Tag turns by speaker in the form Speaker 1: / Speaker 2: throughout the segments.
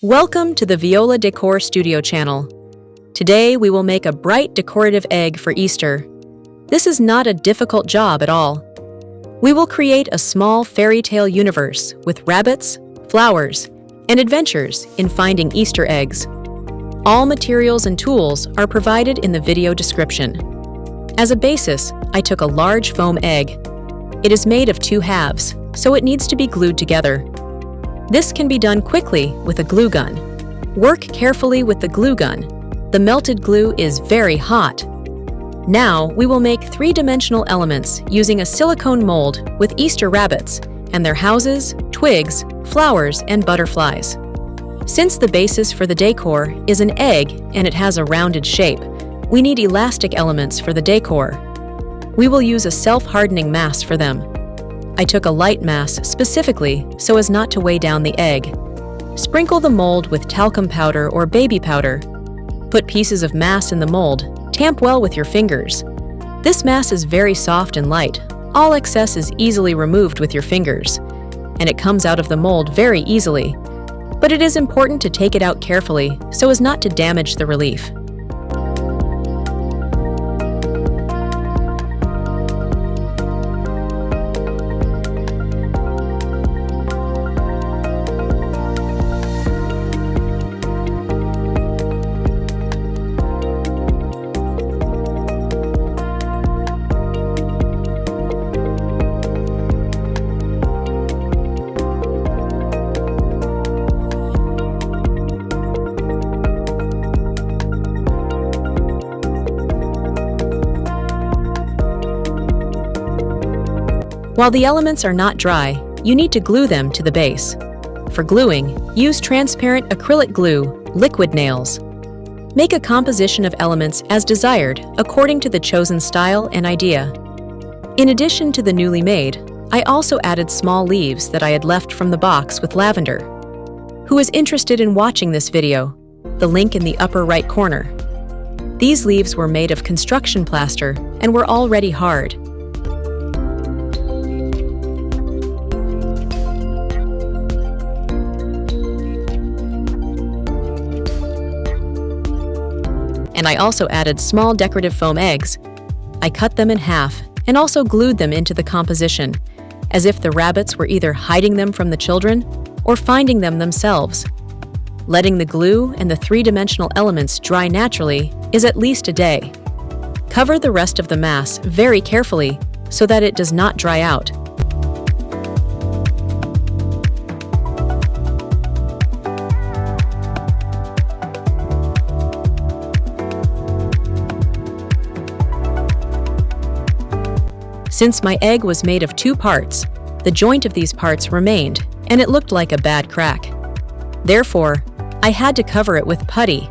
Speaker 1: Welcome to the VIOLA Decor Studio channel. Today we will make a bright decorative egg for Easter. This is not a difficult job at all. We will create a small fairy tale universe with rabbits, flowers, and adventures in finding Easter eggs. All materials and tools are provided in the video description. As a basis, I took a large foam egg. It is made of 2 halves, so it needs to be glued together. This can be done quickly with a glue gun. Work carefully with the glue gun. The melted glue is very hot. Now we will make 3-dimensional elements using a silicone mold with Easter rabbits and their houses, twigs, flowers, and butterflies. Since the basis for the decor is an egg and it has a rounded shape, we need elastic elements for the decor. We will use a self-hardening mass for them. I took a light mass specifically so as not to weigh down the egg. Sprinkle the mold with talcum powder or baby powder. Put pieces of mass in the mold. Tamp well with your fingers. This mass is very soft and light. All excess is easily removed with your fingers, and it comes out of the mold very easily. But it is important to take it out carefully so as not to damage the relief. While the elements are not dry, you need to glue them to the base. For gluing, use transparent acrylic glue, liquid nails. Make a composition of elements as desired according to the chosen style and idea. In addition to the newly made, I also added small leaves that I had left from the box with lavender. Who is interested in watching this video? The link in the upper right corner. These leaves were made of construction plaster and were already hard. And I also added small decorative foam eggs. I cut them in half and also glued them into the composition, as if the rabbits were either hiding them from the children or finding them themselves. Letting the glue and the 3-dimensional elements dry naturally is at least a day. Cover the rest of the mass very carefully so that it does not dry out. Since my egg was made of 2 parts, the joint of these parts remained, and it looked like a bad crack. Therefore, I had to cover it with putty.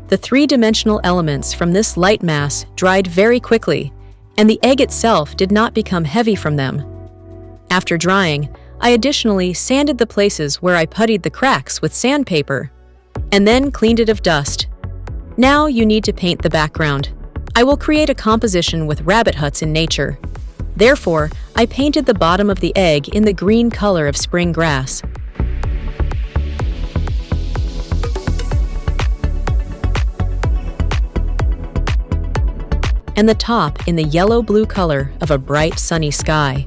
Speaker 1: The 3-dimensional elements from this light mass dried very quickly, and the egg itself did not become heavy from them. After drying, I additionally sanded the places where I puttied the cracks with sandpaper, and then cleaned it of dust. Now you need to paint the background. I will create a composition with rabbit huts in nature. Therefore, I painted the bottom of the egg in the green color of spring grass. And the top in the yellow-blue color of a bright sunny sky.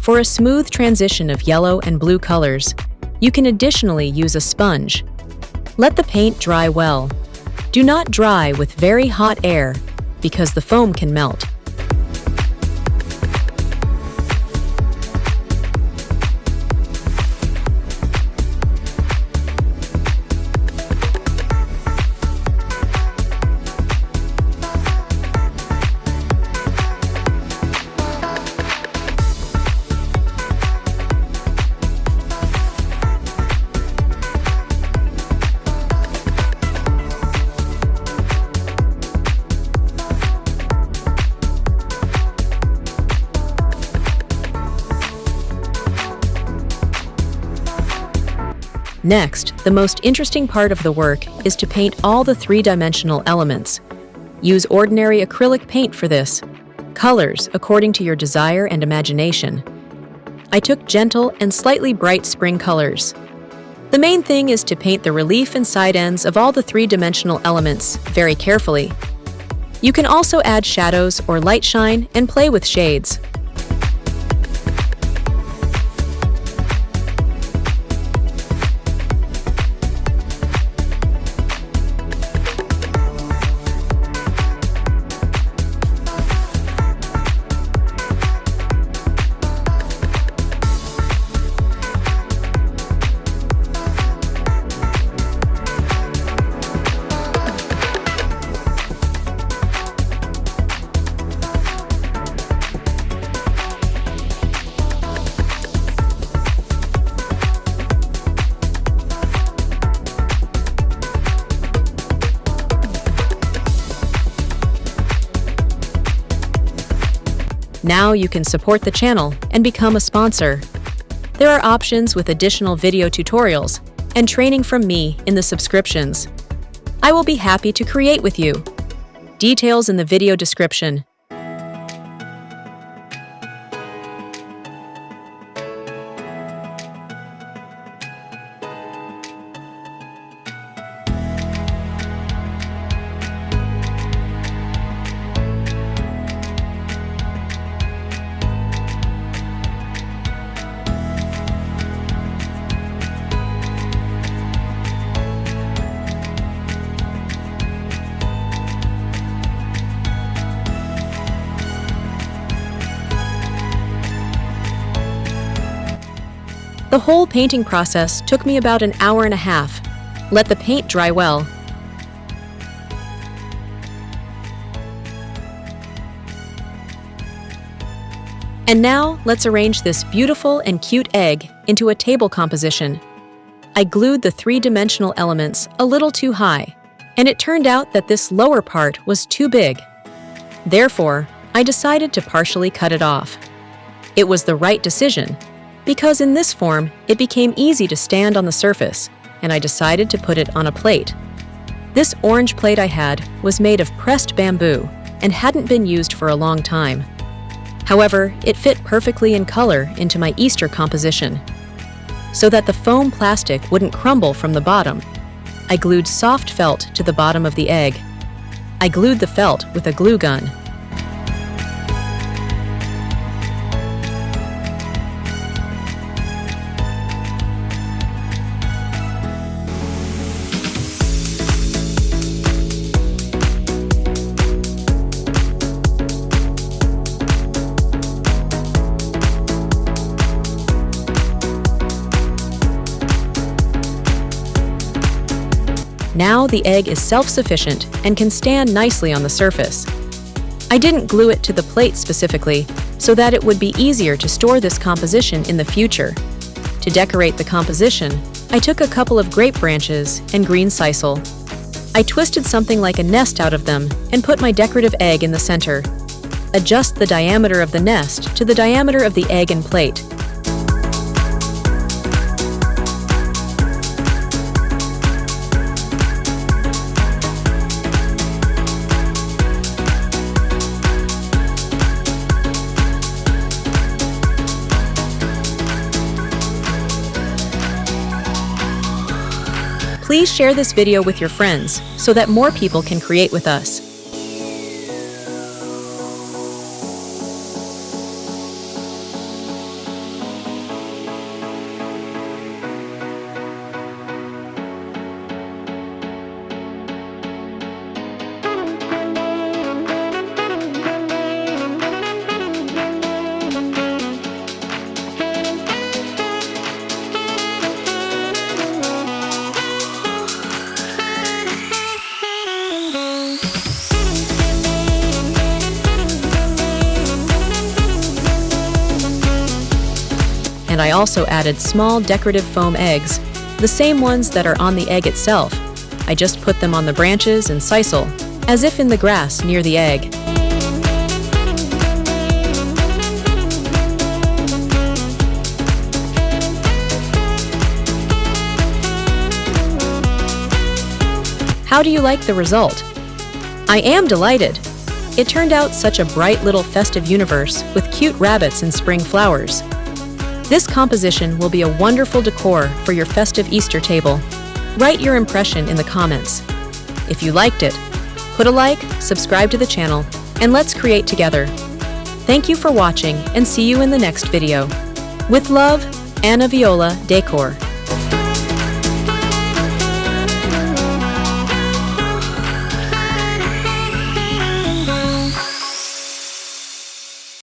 Speaker 1: For a smooth transition of yellow and blue colors, you can additionally use a sponge. Let the paint dry well. Do not dry with very hot air because the foam can melt. Next, the most interesting part of the work is to paint all the three-dimensional elements. Use ordinary acrylic paint for this. Colors according to your desire and imagination. I took gentle and slightly bright spring colors. The main thing is to paint the relief and side ends of all the three-dimensional elements very carefully. You can also add shadows or light shine and play with shades. Now you can support the channel and become a sponsor. There are options with additional video tutorials and training from me in the subscriptions. I will be happy to create with you. Details in the video description. The whole painting process took me about an hour and a half. Let the paint dry well. And now, let's arrange this beautiful and cute egg into a table composition. I glued the three-dimensional elements a little too high, and it turned out that this lower part was too big. Therefore, I decided to partially cut it off. It was the right decision, because in this form, it became easy to stand on the surface, and I decided to put it on a plate. This orange plate I had was made of pressed bamboo and hadn't been used for a long time. However, it fit perfectly in color into my Easter composition. So that the foam plastic wouldn't crumble from the bottom, I glued soft felt to the bottom of the egg. I glued the felt with a glue gun. Now the egg is self-sufficient and can stand nicely on the surface. I didn't glue it to the plate specifically so that it would be easier to store this composition in the future. To decorate the composition, I took a couple of grape branches and green sisal. I twisted something like a nest out of them and put my decorative egg in the center. Adjust the diameter of the nest to the diameter of the egg and plate. Please share this video with your friends so that more people can create with us. And I also added small decorative foam eggs, the same ones that are on the egg itself. I just put them on the branches and sisal, as if in the grass near the egg. How do you like the result? I am delighted! It turned out such a bright little festive universe with cute rabbits and spring flowers. This composition will be a wonderful decor for your festive Easter table. Write your impression in the comments. If you liked it, put a like, subscribe to the channel, and let's create together. Thank you for watching and see you in the next video. With love, Anna Viola, Decor.